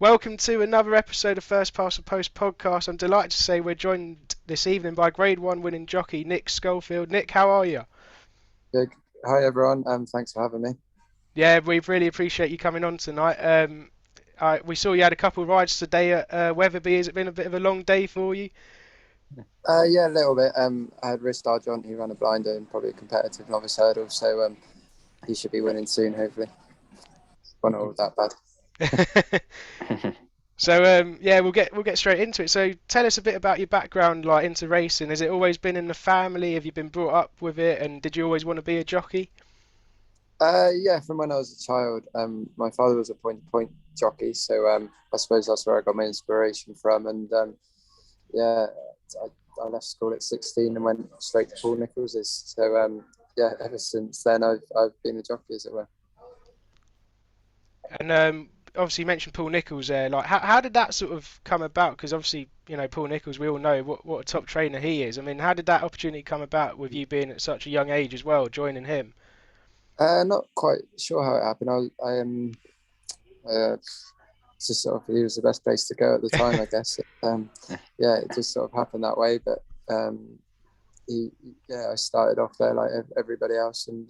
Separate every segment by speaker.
Speaker 1: Welcome to another episode of First Past the Post podcast. I'm delighted to say we're joined this evening by Grade 1 winning jockey Nick Scholfield. Nick, how are you?
Speaker 2: Good. Hi everyone. Thanks for having me.
Speaker 1: Yeah, we really appreciate you coming on tonight. We saw you had a couple of rides today at Wetherby. Has it been a bit of a long day for you?
Speaker 2: Yeah, a little bit. I had Ristar John who ran a blinder and probably a competitive novice hurdle, so he should be winning soon, hopefully. Well, not all that bad.
Speaker 1: So yeah, we'll get straight into it. So tell us a bit about your background, like into racing. Has it always been in the family? Have you been brought up with it? And did you always want to be a jockey?
Speaker 2: Yeah, from when I was a child, my father was a point-to-point jockey, so I suppose that's where I got my inspiration from. And yeah, I left school at 16 and went straight to Paul Nichols's. So yeah, ever since then I've been a jockey, as it were.
Speaker 1: And obviously you mentioned Paul Nicholls there. Like, how did that sort of come about? Because obviously, you know, Paul Nicholls, we all know what a top trainer he is. I mean, how did that opportunity come about with you being at such a young age as well, joining him?
Speaker 2: Not quite sure how it happened. Uh, just sort of he was the best place to go at the time, I guess. Yeah, it just sort of happened that way. But yeah, I started off there like everybody else, and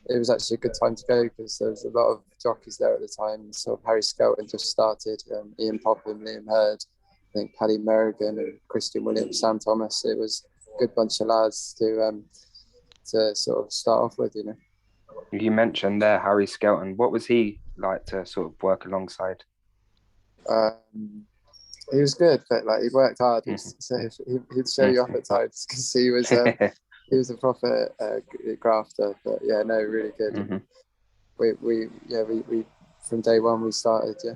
Speaker 2: it was actually a good time to go because there was a lot of jockeys there at the time. So Harry Skelton just started, Ian Popham, Liam Hurd, I think Paddy Merrigan and Christian Williams, Sam Thomas. It was a good bunch of lads to sort of start off with, you know.
Speaker 3: You mentioned there Harry Skelton. What was he like to sort of work alongside?
Speaker 2: He was good, but like he worked hard. So he'd show you off at times because he was a proper grafter. But yeah, no, really good.
Speaker 3: Mm-hmm.
Speaker 2: We from day one we started. Yeah.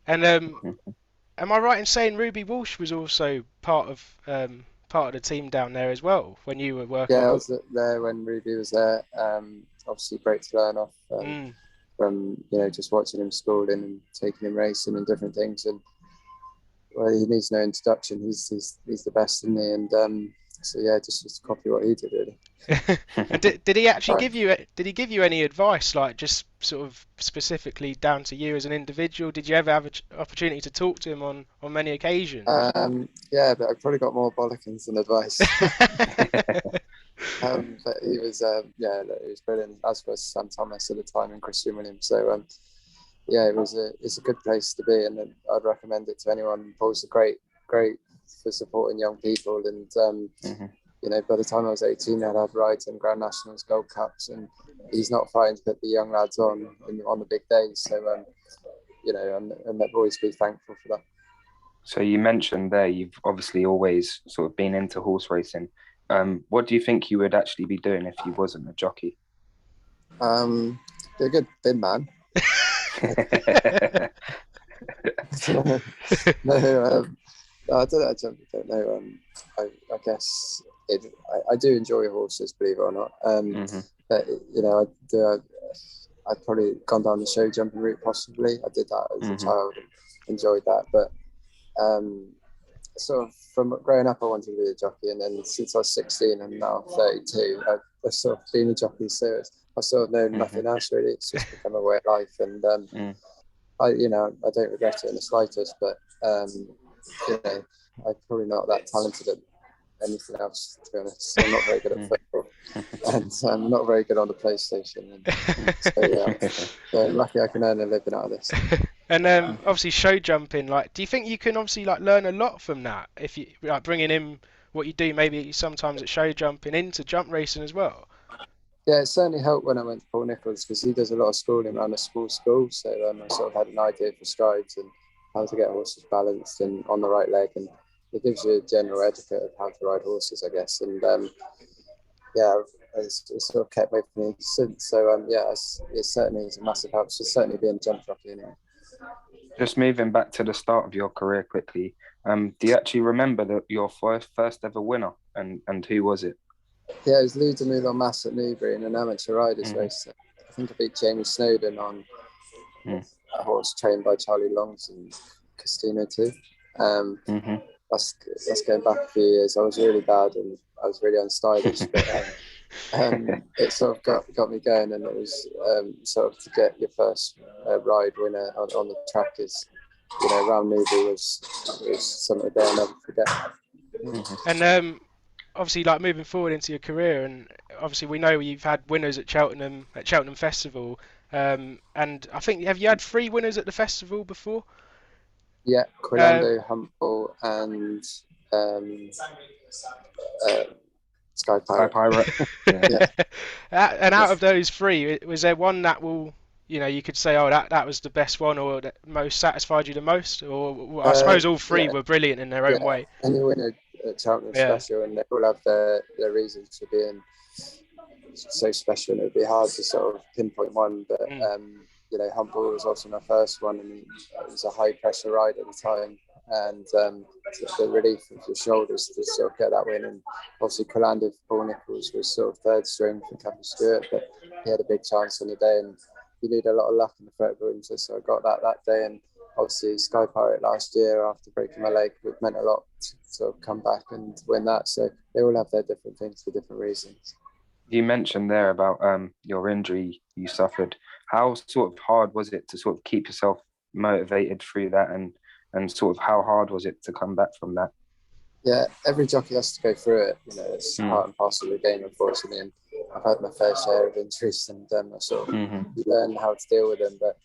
Speaker 1: And am I right in saying Ruby Walsh was also part of the team down there as well when you were working
Speaker 2: Yeah, I
Speaker 1: with?
Speaker 2: was there when Ruby was there. Obviously, great to learn off
Speaker 1: Mm.
Speaker 2: from just watching him schooling and taking him racing and different things. And well, he needs no introduction. He's the best in me, and so yeah, just copy what he did really.
Speaker 1: And did he actually give you any advice, like just sort of specifically down to you as an individual? Did you ever have an opportunity to talk to him on many occasions?
Speaker 2: Yeah, but I probably got more bollockings than advice. But he was yeah, he was brilliant. As was Sam Thomas at the time and Christian Williams. So yeah, it's a good place to be, and I'd recommend it to anyone. Paul's a great for supporting young people, and by the time I was 18, I'd had rides in Grand Nationals, Gold Cups, and he's not frightened to put the young lads on the big days. So and I've always been thankful for that.
Speaker 3: So you mentioned there you've obviously always sort of been into horse racing. What do you think you would actually be doing if you wasn't a jockey?
Speaker 2: Be a good bin man. No, I don't know. I guess I do enjoy horses, believe it or not. But I'd probably gone down the show jumping route possibly. I did that as a child and enjoyed that. But sort of from growing up, I wanted to be a jockey, and then since I was 16 and now 32, I've sort of been a jockey. So I've sort of known nothing else really. It's just become a way of life, and I don't regret it in the slightest. But I'm probably not that talented at anything else, to be honest. I'm not very good at football, and I'm not very good on the PlayStation. And so yeah, so lucky I can earn a living out of this.
Speaker 1: And obviously show jumping, like, do you think you can obviously like learn a lot from that if you like bringing in what you do maybe sometimes at show jumping into jump racing as well?
Speaker 2: Yeah, it certainly helped when I went to Paul Nicholls because he does a lot of schooling around a school. So I sort of had an idea for strides and how to get horses balanced and on the right leg, and it gives you a general etiquette of how to ride horses, I guess. And yeah, it's sort of kept with me since. So yeah, it certainly is a massive help. So certainly being a jump jockey anyway.
Speaker 3: Just moving back to the start of your career quickly, do you actually remember your first ever winner, and who was it?
Speaker 2: Yeah, it was Lou de Moulin Mass at Newbury in an amateur riders race. I think I beat Jamie Snowden on a horse trained by Charlie Longs and Casino too. That's going back a few years. I was really bad and I was really unstylish, but it sort of got me going, and it was sort of to get your first ride winner on the track is around Newbury was something that I'll never forget.
Speaker 1: And obviously, like moving forward into your career, and obviously we know you've had winners at Cheltenham Festival, and I think have you had 3 winners at the festival before?
Speaker 2: Yeah, Quilando, Humble, and uh, Sky
Speaker 3: Sky
Speaker 2: Pirate.
Speaker 3: Pirate. Yeah.
Speaker 1: And out of those 3, was there one that you could say, oh, that was the best one, or that most satisfied you the most, or I suppose all 3 were brilliant in their own way.
Speaker 2: And you win a Cheltenham special, and they all have their reasons for being so special, and it would be hard to sort of pinpoint one, but Humble was also my first one, and it was a high pressure ride at the time, and the relief of your shoulders to sort of get that win. And obviously Quilando for Paul Nicholls was sort of third string for Captain Stewart, but he had a big chance on the day, and you need a lot of luck in the Fret Winter, so I got that day. And obviously Sky Pirate last year after breaking my leg, it meant a lot to sort of come back and win that, so they all have their different things for different reasons.
Speaker 3: You mentioned there about your injury you suffered. How sort of hard was it to sort of keep yourself motivated through that, and sort of how hard was it to come back from that?
Speaker 2: Yeah, every jockey has to go through it. It's part and parcel of the game, unfortunately. And I've had my fair share of injuries, and I sort of learn how to deal with them. But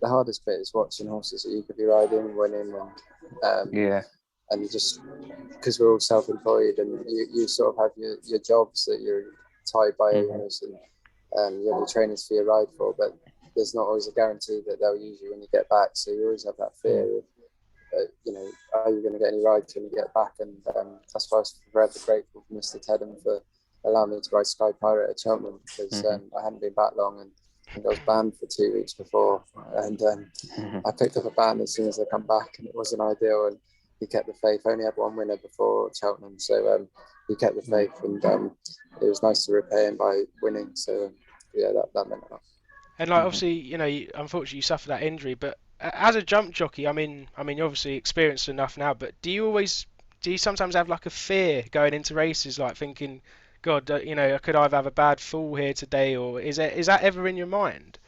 Speaker 2: the hardest bit is watching horses that you could be riding, winning, and just because we're all self-employed, and you sort of have your jobs that you're tied by owners, and you have the trainers for your ride for, but there's not always a guarantee that they'll use you when you get back. So you always have that fear of, are you going to get any rides when you get back? And that's why I was forever grateful for Mr. Teddem for allowing me to ride Sky Pirate at Cheltenham, because I hadn't been back long, and I think I was banned for 2 weeks before, and I picked up a ban as soon as I come back, and it wasn't ideal. And he kept the faith. I only had 1 winner before Cheltenham, so he kept the faith, and it was nice to repay him by winning. So that meant a lot.
Speaker 1: And like obviously, unfortunately you suffered that injury, but as a jump jockey, I mean, you're obviously experienced enough now, but do you sometimes have like a fear going into races, like thinking, God, I could either have a bad fall here today, or is that ever in your mind?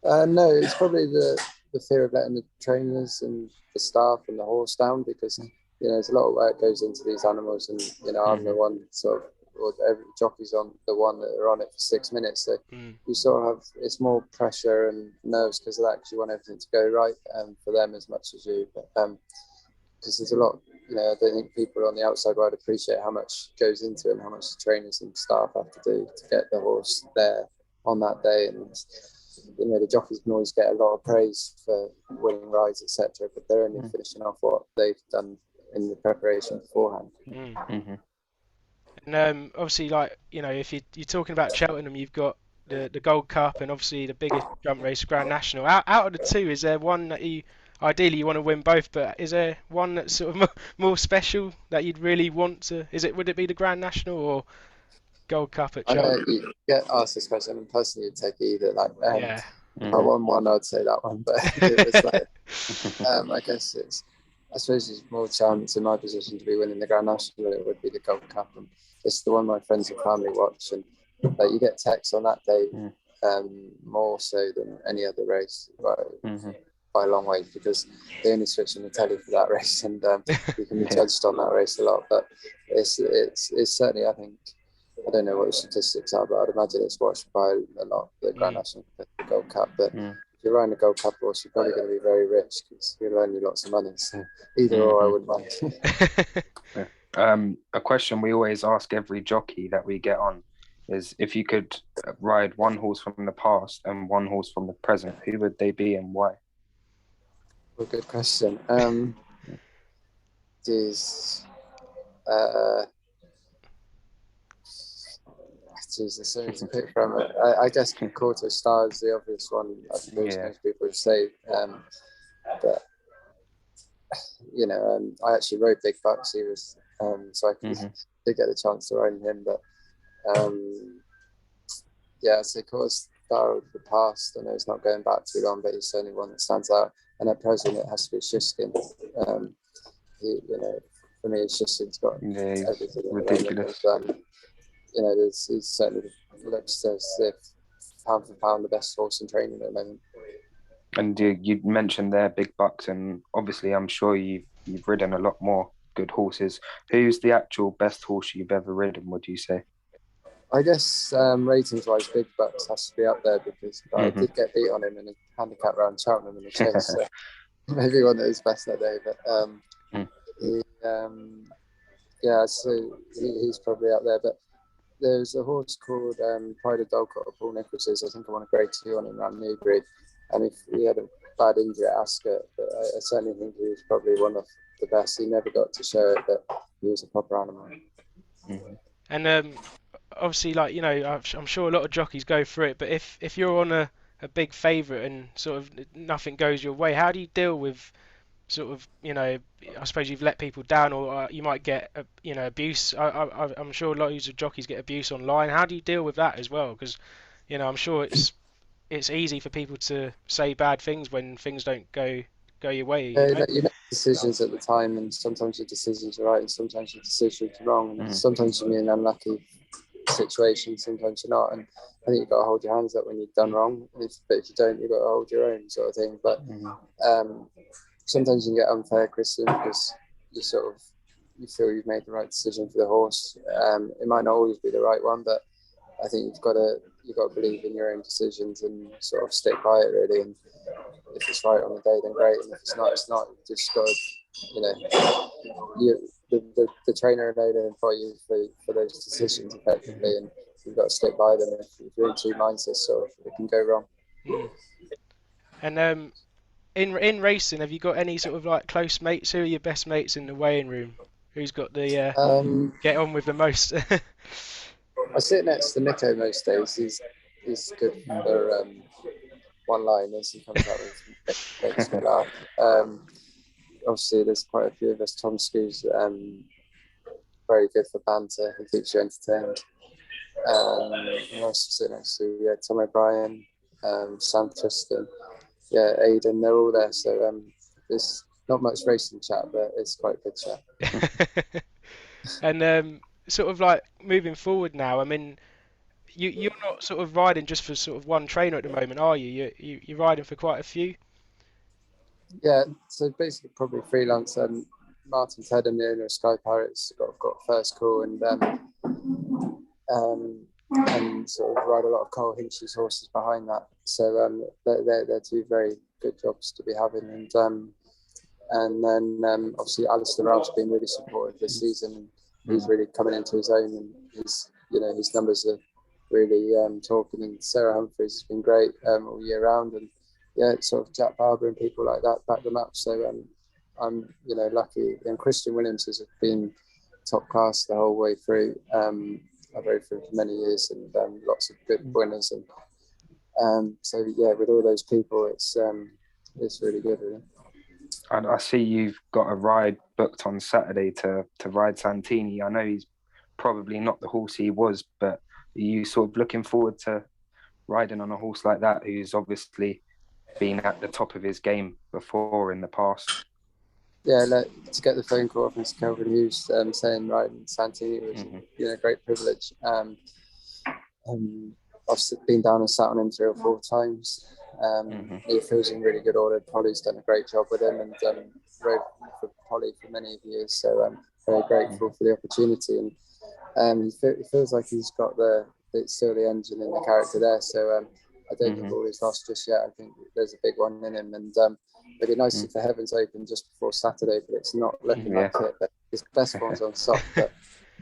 Speaker 2: No, it's probably the fear of letting the trainers and the staff and the horse down, because there's a lot of work goes into these animals, and I'm the one sort of, or every jockey's on the one that are on it for 6 minutes, so you sort of have, it's more pressure and nerves because of that, because you want everything to go right for them as much as you, but because there's a lot, I don't think people on the outside would appreciate how much goes into it and how much the trainers and staff have to do to get the horse there on that day. And the jockeys can always get a lot of praise for winning rides, etc., but they're only finishing off what they've done in the preparation beforehand.
Speaker 1: And obviously, like if you're talking about Cheltenham, you've got the Gold Cup, and obviously the biggest jump race, Grand National. Out of the 2, is there one that ideally you want to win both, but is there one that's sort of more special that you'd really want to? Would it be the Grand National or Gold Cup at Cheltenham?
Speaker 2: You get asked this question, and personally, you'd take either. If I won one, I'd say that one, but it was like, I suppose there's more chance in my position to be winning the Grand National than it would be the Gold Cup, and it's the one my friends and family watch, and you get texts on that day more so than any other race by a long way, because they only switch on the telly for that race, and you can be judged on that race a lot. But it's certainly, I think, I don't know what the statistics are, but I'd imagine it's watched by a lot, the Grand National, the Gold Cup. But if you're riding a Gold Cup horse, you're probably going to be very rich, because you'll earn you lots of money. So either or, I wouldn't mind.
Speaker 3: A question we always ask every jockey that we get on is, if you could ride one horse from the past and one horse from the present, who would they be and why?
Speaker 2: Well, good question. Geez. Jesus, so to pick from it. I guess Quarto Star is the obvious one. I suppose most people would say, but I actually rode Big Bucks. He was so I did get the chance to ride him. But I'd say Quarto Star of the past. I know it's not going back too long, but he's certainly one that stands out. And at present, it has to be Shishkin. For me, Shishkin's got everything
Speaker 3: ridiculous.
Speaker 2: He certainly looks as if pound for pound the best horse in training at the moment.
Speaker 3: And you mentioned there big bucks, and obviously I'm sure you've ridden a lot more good horses. Who's the actual best horse you've ever ridden, would you say?
Speaker 2: I guess ratings wise, Big Bucks has to be up there because I
Speaker 3: Hmm.
Speaker 2: did get beat on him in a handicap round Cheltenham in the chase. So maybe one of his best that day. But he, yeah, so he's probably up there. But there's a horse called Pride of Dorset, Paul Nichols's. I think I won a grade 2 on him around Newbury. And if he had a bad injury at Ascot, but I certainly think he was probably one of the best. He never got to show it, but he was a proper animal.
Speaker 3: Hmm.
Speaker 1: And obviously, like I'm sure a lot of jockeys go through it, but if you're on a big favourite and sort of nothing goes your way, how do you deal with sort of, I suppose you've let people down, or you might get abuse. I'm sure loads of jockeys get abuse online. How do you deal with that as well? Because I'm sure it's easy for people to say bad things when things don't go your way.
Speaker 2: You make decisions at the time, and sometimes your decisions are right, and sometimes your decisions are wrong, and
Speaker 3: Hmm.
Speaker 2: sometimes you're in an unlucky situation, sometimes you're not. And I think you've got to hold your hands up when you've done wrong, but if you don't, you've got to hold your own sort of thing. But um, sometimes you get unfair criticism because you feel you've made the right decision for the horse. It might not always be the right one, but I think you've got to believe in your own decisions and sort of stick by it really. And if it's right on the day, then great. And if it's not, it's not. You just got to, you know, the trainer and owner employ you for those decisions effectively, and you've got to stick by them. If you're in two mindsets, so it can go wrong.
Speaker 1: Mm. And in racing, have you got any sort of like close mates? Who are your best mates in the weighing room? Who's got the get on with the most?
Speaker 2: I sit next to Nico most days. He's good for one-liners. He comes out with makes me laugh. Obviously, there's quite a few of us. Tom Screw's very good for banter. He keeps you entertained. Who else to sit next to? Yeah, Tom O'Brien, Sam Tristan, yeah, Aidan. They're all there. So there's not much racing chat, but it's quite good chat.
Speaker 1: And sort of like moving forward now, I mean, you're not sort of riding just for sort of one trainer at the moment, are you? You're riding for quite a few.
Speaker 2: Yeah, so basically probably freelance. Martin Tedham, the owner of Sky Pirates, got first call and sort of ride a lot of Cole Hinchley's horses behind that. So they're two very good jobs to be having. And then obviously Alistair Ralph's been really supportive this season. He's really coming into his own, and his numbers are really talking. And Sarah Humphries has been great all year round, and yeah, it's sort of Jack Barber and people like that back them up. So I'm lucky, and Christian Williams has been top class the whole way through. I've rode for him for many years, and lots of good winners, and so yeah, with all those people, it's really good, really.
Speaker 3: I see you've got a ride booked on Saturday to ride Santini. I know he's probably not the horse he was, but are you sort of looking forward to riding on a horse like that, who's obviously been at the top of his game before in the past?
Speaker 2: Yeah, to get the phone call from Kelvin Hughes saying riding Santini was a great privilege. I've been down and sat on him 3 or 4 times. He feels in really good order. Polly's done a great job with him, and rode for Polly for many years. So I'm very grateful for the opportunity. And he feels like he's got still the engine and the character there. So I don't think all is lost just yet. I think there's a big one in him, and it'd be nice if the heavens open just before Saturday, but it's not looking like it. But his best one's on soft, but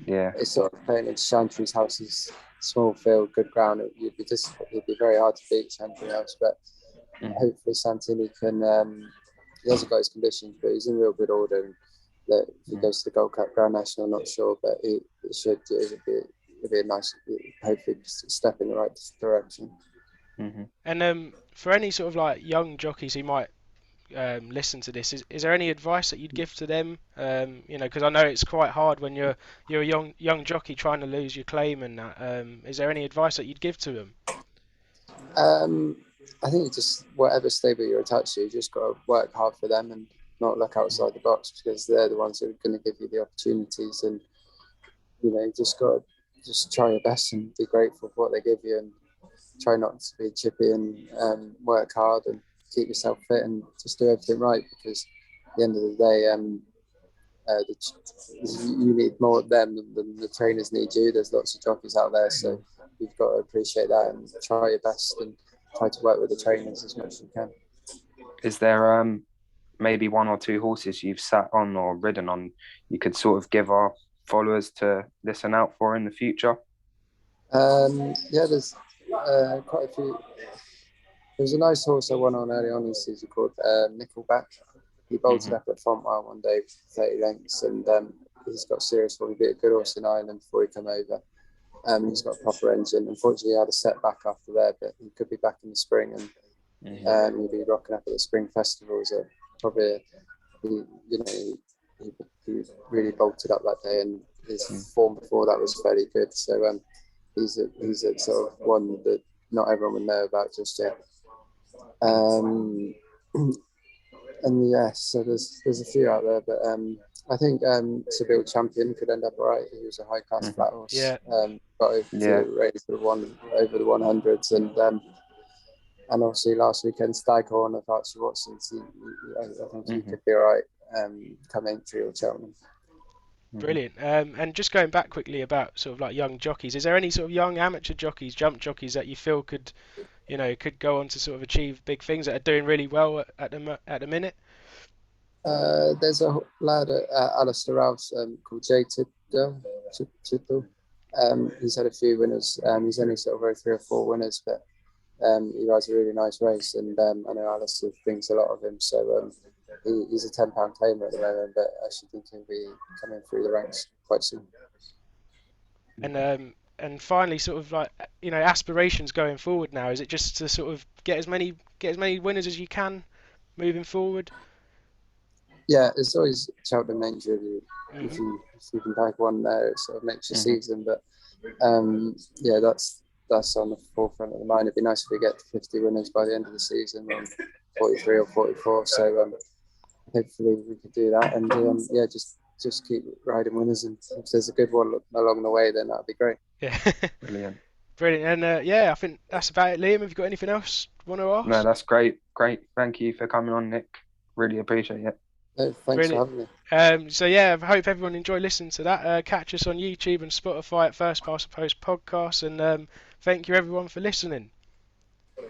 Speaker 2: it's sort of playing in Chantry's house's small field, good ground. It'd be very hard to beat Chantry House, but hopefully Santini can. He hasn't got his conditions, but he's in real good order. And that if he goes to the Gold Cup Grand National, I'm not sure, but it should. It'd be a nice, hopefully, step in the right direction.
Speaker 1: And for any sort of like young jockeys who might listen to this, is there any advice that you'd give to them? Because I know it's quite hard when you're a young jockey trying to lose your claim and that. Is there any advice that you'd give to them?
Speaker 2: I think just whatever stable you're attached to, you just got to work hard for them and not look outside the box, because they're the ones who are going to give you the opportunities. And you just got to try your best and be grateful for what they give you, and try not to be chippy and work hard. And keep yourself fit and just do everything right, because at the end of the day, you need more of them than the trainers need you. There's lots of jockeys out there, so you've got to appreciate that and try your best and try to work with the trainers as much as you can.
Speaker 3: Is there maybe one or two horses you've sat on or ridden on you could sort of give our followers to listen out for in the future?
Speaker 2: There's quite a few. There was a nice horse I won on early on in the season called Nickelback. He bolted up at Fontmile one day, 30 lengths, and he's got serious form. He beat a good horse in Ireland before he came over. He's got a proper engine. Unfortunately, he had a setback after there, but he could be back in the spring, and he'll be rocking up at the spring festivals. Probably, he really bolted up that day, and his form before that was fairly good. So he's a sort of one that not everyone would know about just yet. And yes, so there's a few out there, but I think Seville Champion could end up all right. He was a high class flat horse.
Speaker 1: Yeah.
Speaker 2: Got over to race over the 100s, and obviously last weekend Staghorn of Archie Watson's. I think he could be all right come entry or Cheltenham.
Speaker 1: Brilliant. And just going back quickly about sort of like young jockeys, is there any sort of young amateur jockeys, jump jockeys that you feel could go on to sort of achieve big things, that are doing really well at the minute?
Speaker 2: There's a lad at Alistair Rouse called Jay Tidwell. He's had a few winners. He's only sort of over 3 or 4 winners, but he rides a really nice race, and I know Alistair thinks a lot of him. So he's a £10 claimer at the moment, but I should think he'll be coming through the ranks quite soon.
Speaker 1: And finally, sort of like, aspirations going forward now, is it just to sort of get as many winners as you can moving forward?
Speaker 2: Yeah, it's always Cheltenham mains really. If you can bag one there, it sort of makes your season. But that's on the forefront of the mind. It'd be nice if we get to 50 winners by the end of the season, or 43 or 44. So hopefully we could do that, and just keep riding winners. And if there's a good one along the way, then that'd be great.
Speaker 1: Yeah,
Speaker 3: Brilliant.
Speaker 1: And I think that's about it. Liam, have you got anything else you want to ask?
Speaker 3: No, that's great. Thank you for coming on, Nick. Really appreciate it.
Speaker 2: No, thanks for having me.
Speaker 1: I hope everyone enjoyed listening to that. Catch us on YouTube and Spotify at First Past the Post Podcast, and thank you everyone for listening.